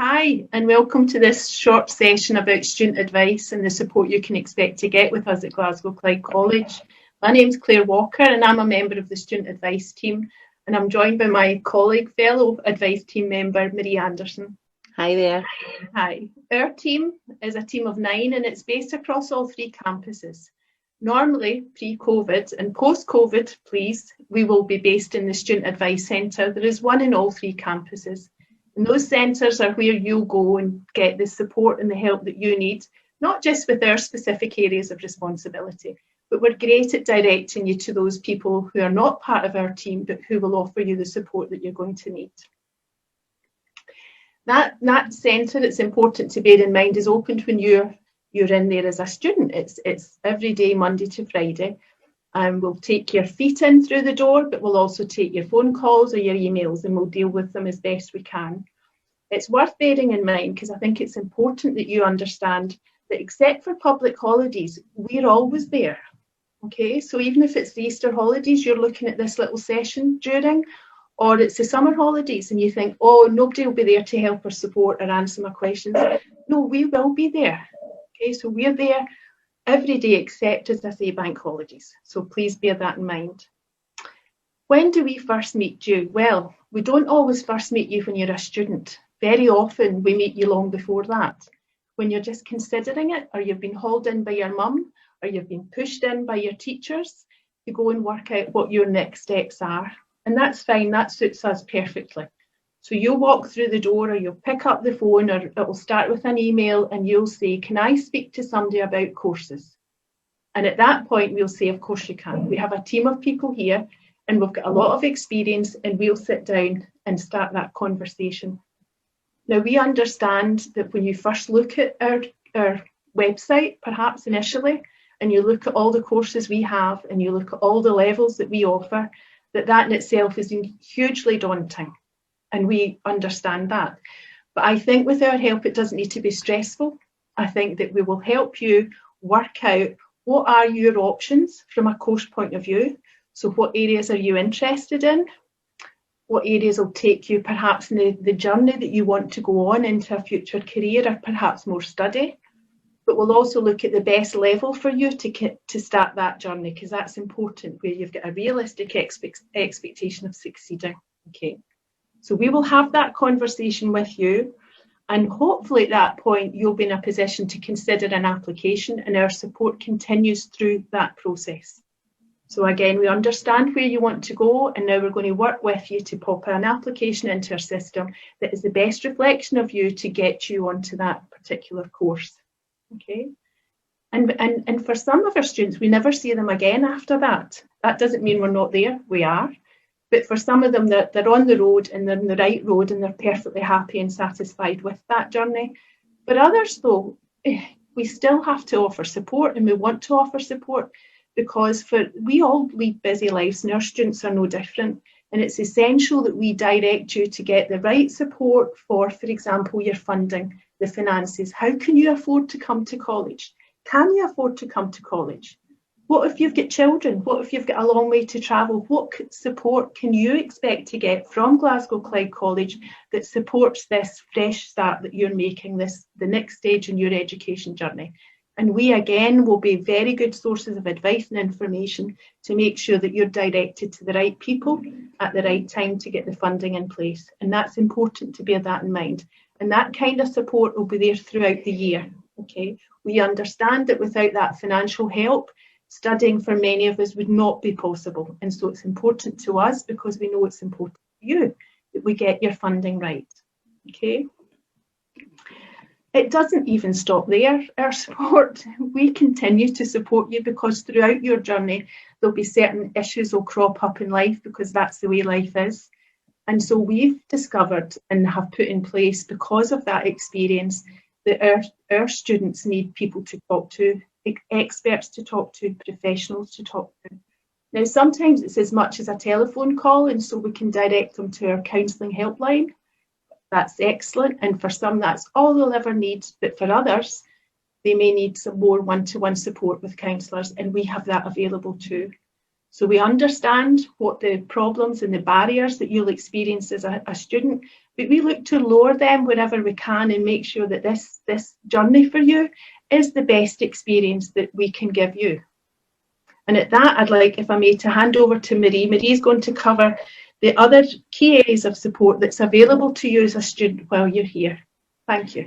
Hi, and welcome to this short session about student advice and the support you can expect to get with us at Glasgow Clyde College. My name's Claire Walker and I'm a member of the student advice team, and I'm joined by my colleague, fellow advice team member, Marie Anderson. Hi there. Hi. Our team is a team of 9 and it's based across all 3 campuses. Normally, pre-COVID and post-COVID, please, we will be based in the Student Advice Centre. There is one in all 3 campuses. And those centres are where you'll go and get the support and the help that you need, not just with our specific areas of responsibility, but we're great at directing you to those people who are not part of our team, but who will offer you the support that you're going to need. That centre, it's important to bear in mind, is opened when you're in there as a student. It's every day, Monday to Friday. We'll take your feet in through the door, but we'll also take your phone calls or your emails and we'll deal with them as best we can. It's worth bearing in mind because I think it's important that you understand that except for public holidays, we're always there. Okay, so even if it's the Easter holidays, you're looking at this little session during, or it's the summer holidays and you think, oh, nobody will be there to help or support or answer my questions. No, we will be there. Okay, so we're there every day except, as I say, bank holidays. So please bear that in mind. When do we first meet you? Well, we don't always first meet you when you're a student. Very often we meet you long before that. When you're just considering it, or you've been hauled in by your mum, or you've been pushed in by your teachers to go and work out what your next steps are. And that's fine, that suits us perfectly. So you'll walk through the door or you'll pick up the phone or it will start with an email and you'll say, can I speak to somebody about courses? And at that point, we'll say, of course you can. We have a team of people here and we've got a lot of experience and we'll sit down and start that conversation. Now, we understand that when you first look at our website, perhaps initially, and you look at all the courses we have and you look at all the levels that we offer, that in itself is hugely daunting. And we understand that. But I think with our help, it doesn't need to be stressful. I think that we will help you work out what are your options from a course point of view. So what areas are you interested in? What areas will take you perhaps in the journey that you want to go on into a future career or perhaps more study. But we'll also look at the best level for you to start that journey, because that's important, where you've got a realistic expectation of succeeding. Okay. So we will have that conversation with you, and hopefully at that point you'll be in a position to consider an application, and our support continues through that process. So again, we understand where you want to go, and now we're going to work with you to pop an application into our system that is the best reflection of you to get you onto that particular course. Okay. And for some of our students, we never see them again after that. That doesn't mean we're not there, we are. But for some of them, they're on the road and they're in the right road and they're perfectly happy and satisfied with that journey. But others, though, we still have to offer support, and we want to offer support because we all lead busy lives and our students are no different. And it's essential that we direct you to get the right support for example, your funding, the finances. How can you afford to come to college? Can you afford to come to college? What if you've got children? What if you've got a long way to travel? What support can you expect to get from Glasgow Clyde College that supports this fresh start that you're making, the next stage in your education journey? And we, again, will be very good sources of advice and information to make sure that you're directed to the right people at the right time to get the funding in place. And that's important to bear that in mind. And that kind of support will be there throughout the year. Okay, we understand that without that financial help, studying for many of us would not be possible. And so it's important to us, because we know it's important to you, that we get your funding right. Okay. It doesn't even stop there, our support. We continue to support you because throughout your journey, there'll be certain issues will crop up in life, because that's the way life is. And so we've discovered and have put in place, because of that experience, that our students need people to talk to, experts to talk to, professionals to talk to. Now, sometimes it's as much as a telephone call, and so we can direct them to our counselling helpline. That's excellent, and for some that's all they'll ever need, but for others they may need some more one-to-one support with counsellors, and we have that available too. So we understand what the problems and the barriers that you'll experience as a student, but we look to lower them wherever we can and make sure that this journey for you is the best experience that we can give you. And at that, I'd like, if I may, to hand over to Marie. Marie's going to cover the other key areas of support that's available to you as a student while you're here. Thank you.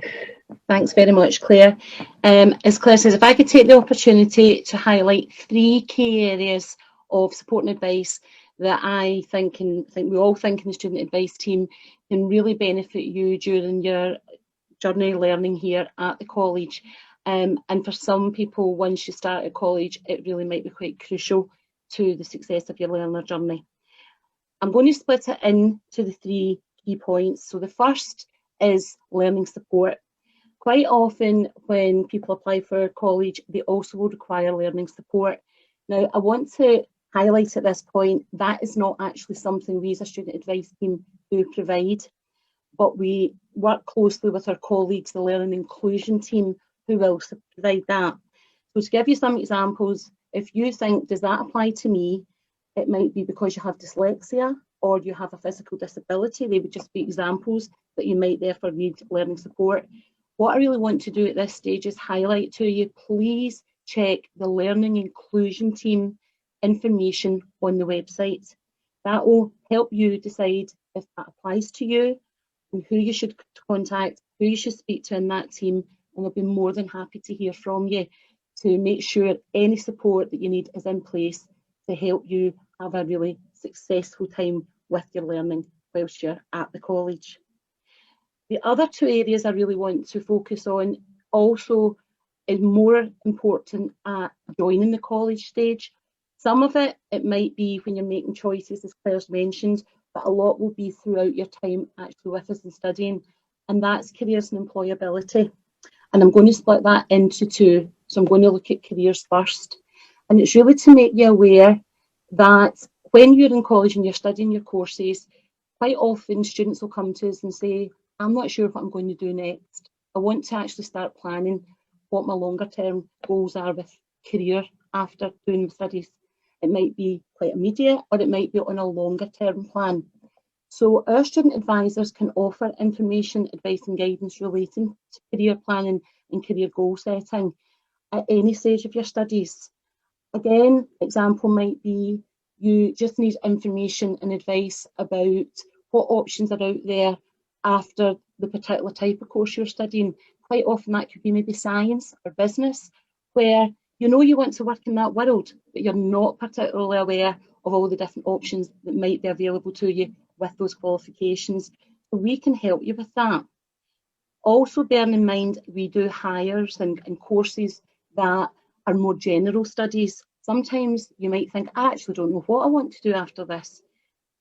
Thanks very much, Claire. As Claire says, if I could take the opportunity to highlight 3 key areas of support and advice that I think, and I think we all think in the student advice team, can really benefit you during your journey learning here at the college. And for some people, once you start at college, it really might be quite crucial to the success of your learner journey. I'm going to split it into the 3 key points. So the first is learning support. Quite often when people apply for college, they also will require learning support. Now, I want to highlight at this point, that is not actually something we as a student advice team do provide, but we work closely with our colleagues, the learning inclusion team, who will provide that. So to give you some examples, if you think, does that apply to me? It might be because you have dyslexia or you have a physical disability. They would just be examples that you might therefore need learning support. What I really want to do at this stage is highlight to you, please check the learning inclusion team information on the website. That will help you decide if that applies to you and who you should contact, who you should speak to in that team, and I'll be more than happy to hear from you to make sure any support that you need is in place to help you have a really successful time with your learning whilst you're at the college. The other 2 areas I really want to focus on also is more important at joining the college stage. Some of it might be when you're making choices, as Claire's mentioned, but a lot will be throughout your time actually with us and studying, and that's careers and employability. And I'm going to split that into 2. So I'm going to look at careers first. And it's really to make you aware that when you're in college and you're studying your courses, quite often students will come to us and say, I'm not sure what I'm going to do next. I want to actually start planning what my longer term goals are with career after doing the studies. It might be quite immediate or it might be on a longer term plan. So our student advisors can offer information, advice and guidance relating to career planning and career goal setting at any stage of your studies. Again, example might be you just need information and advice about what options are out there after the particular type of course you're studying. Quite often that could be maybe science or business, where you know you want to work in that world, but you're not particularly aware of all the different options that might be available to you with those qualifications. So we can help you with that. Also bearing in mind, we do hires and courses that are more general studies. Sometimes you might think, I actually don't know what I want to do after this.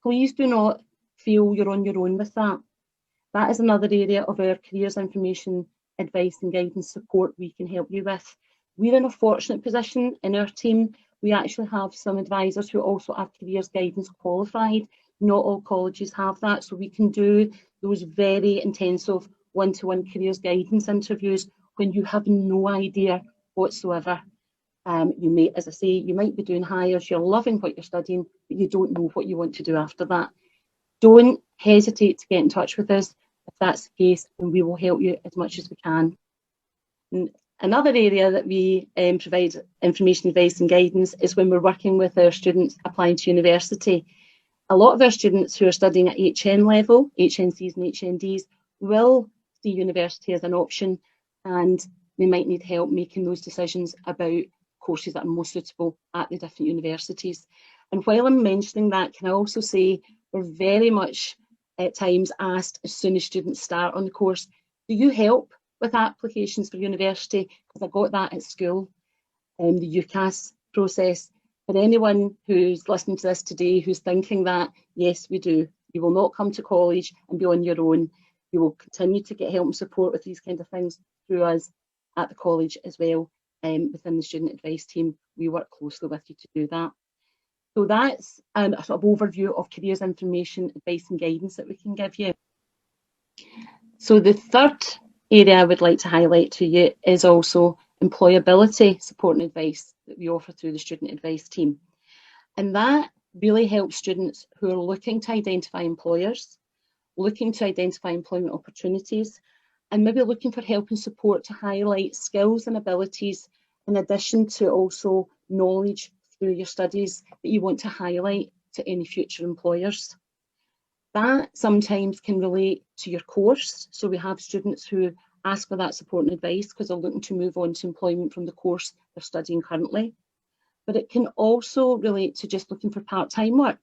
Please do not feel you're on your own with that. That is another area of our careers information, advice and guidance support we can help you with. We're in a fortunate position in our team. We actually have some advisors who also are careers guidance qualified. Not all colleges have that, so we can do those very intensive one-to-one careers guidance interviews when you have no idea whatsoever. You may, as I say, you might be doing hires, you're loving what you're studying, but you don't know what you want to do after that. Don't hesitate to get in touch with us if that's the case, and we will help you as much as we can. And another area that we provide information, advice and guidance is when we're working with our students applying to university. A lot of our students who are studying at HN level, HNCs and HNDs, will see university as an option, and they might need help making those decisions about courses that are most suitable at the different universities. And while I'm mentioning that, can I also say we're very much at times asked as soon as students start on the course, do you help with applications for university? Because I got that at school, the UCAS process. For anyone who's listening to this today who's thinking that, yes, we do. You will not come to college and be on your own. You will continue to get help and support with these kind of things through us at the college as well. Within the student advice team, we work closely with you to do that. So that's a sort of overview of careers information, advice and guidance that we can give you. So the third area I would like to highlight to you is also employability support and advice that we offer through the student advice team. And that really helps students who are looking to identify employers looking to identify employment opportunities, and maybe looking for help and support to highlight skills and abilities in addition to also knowledge through your studies that you want to highlight to any future employers. That sometimes can relate to your course. So we have students who ask for that support and advice because they're looking to move on to employment from the course they're studying currently. But it can also relate to just looking for part-time work.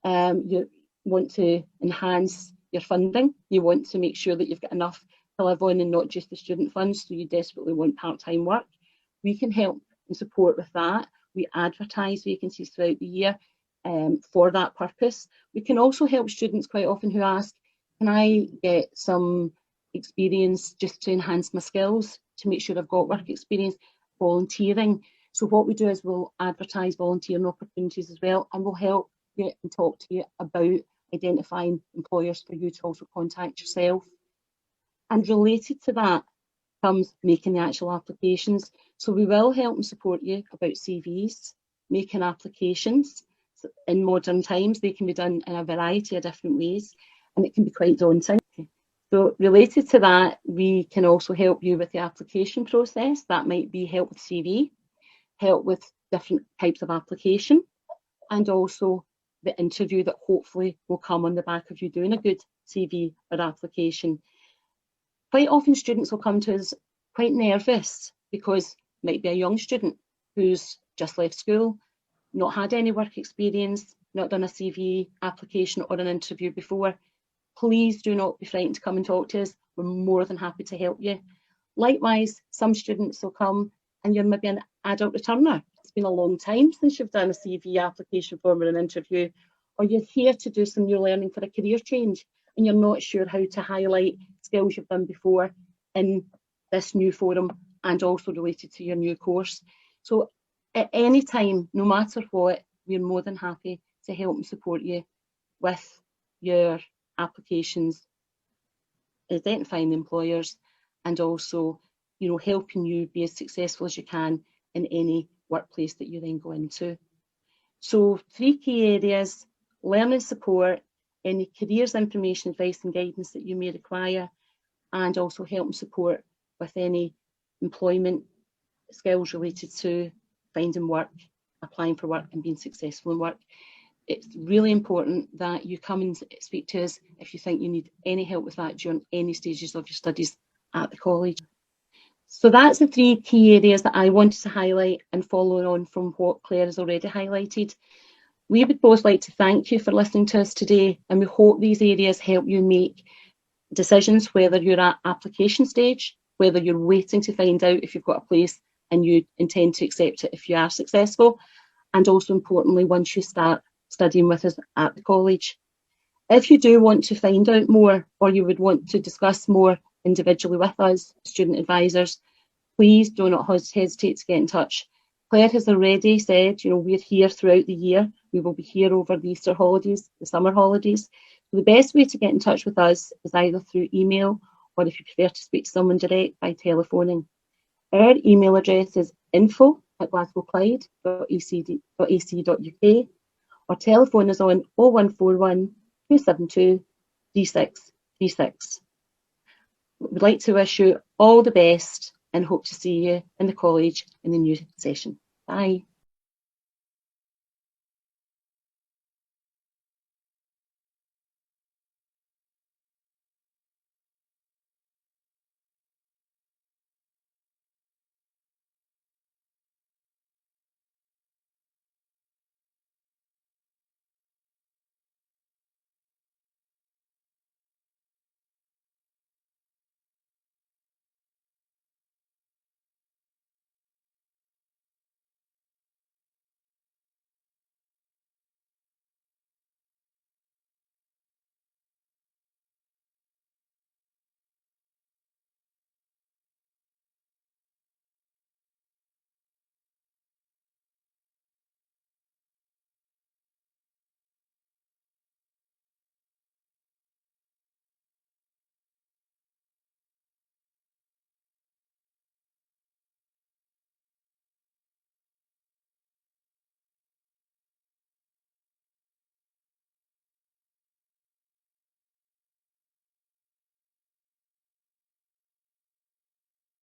You want to enhance your funding. You want to make sure that you've got enough to live on and not just the student funds, so you desperately want part-time work. We can help and support with that. We advertise vacancies throughout the year for that purpose. We can also help students quite often who ask, can I get some experience just to enhance my skills, to make sure I've got work experience, volunteering. So what we do is we'll advertise volunteering opportunities as well, and we'll help you and talk to you about identifying employers for you to also contact yourself. And related to that comes making the actual applications. So we will help and support you about CVs, making applications. So in modern times, they can be done in a variety of different ways, and it can be quite daunting. So related to that, we can also help you with the application process. That might be help with CV, help with different types of application, and also the interview that hopefully will come on the back of you doing a good CV or application. Quite often students will come to us quite nervous because it might be a young student who's just left school, not had any work experience, not done a CV application or an interview before. Please do not be frightened to come and talk to us. We're more than happy to help you. Likewise, some students will come and you're maybe an adult returner. It's been a long time since you've done a CV application form or an interview, or you're here to do some new learning for a career change and you're not sure how to highlight skills you've done before in this new forum and also related to your new course. So at any time, no matter what, we're more than happy to help and support you with your applications, identifying the employers, and also, helping you be as successful as you can in any workplace that you then go into. So 3 key areas: learning support, any careers information, advice and guidance that you may require, and also help and support with any employment skills related to finding work, applying for work and being successful in work. It's really important that you come and speak to us if you think you need any help with that during any stages of your studies at the college. So that's the 3 key areas that I wanted to highlight, and following on from what Claire has already highlighted. We would both like to thank you for listening to us today, and we hope these areas help you make decisions, whether you're at application stage, whether you're waiting to find out if you've got a place and you intend to accept it if you are successful, and also importantly, once you start studying with us at the college. If you do want to find out more, or you would want to discuss more individually with us, student advisors, please do not hesitate to get in touch. Claire has already said, we're here throughout the year. We will be here over the Easter holidays, the summer holidays. So the best way to get in touch with us is either through email, or if you prefer to speak to someone direct, by telephoning. Our email address is info@glasgowclyde.ac.uk, or telephone us on 0141 272 3636. We'd like to wish you all the best and hope to see you in the college in the new session. Bye.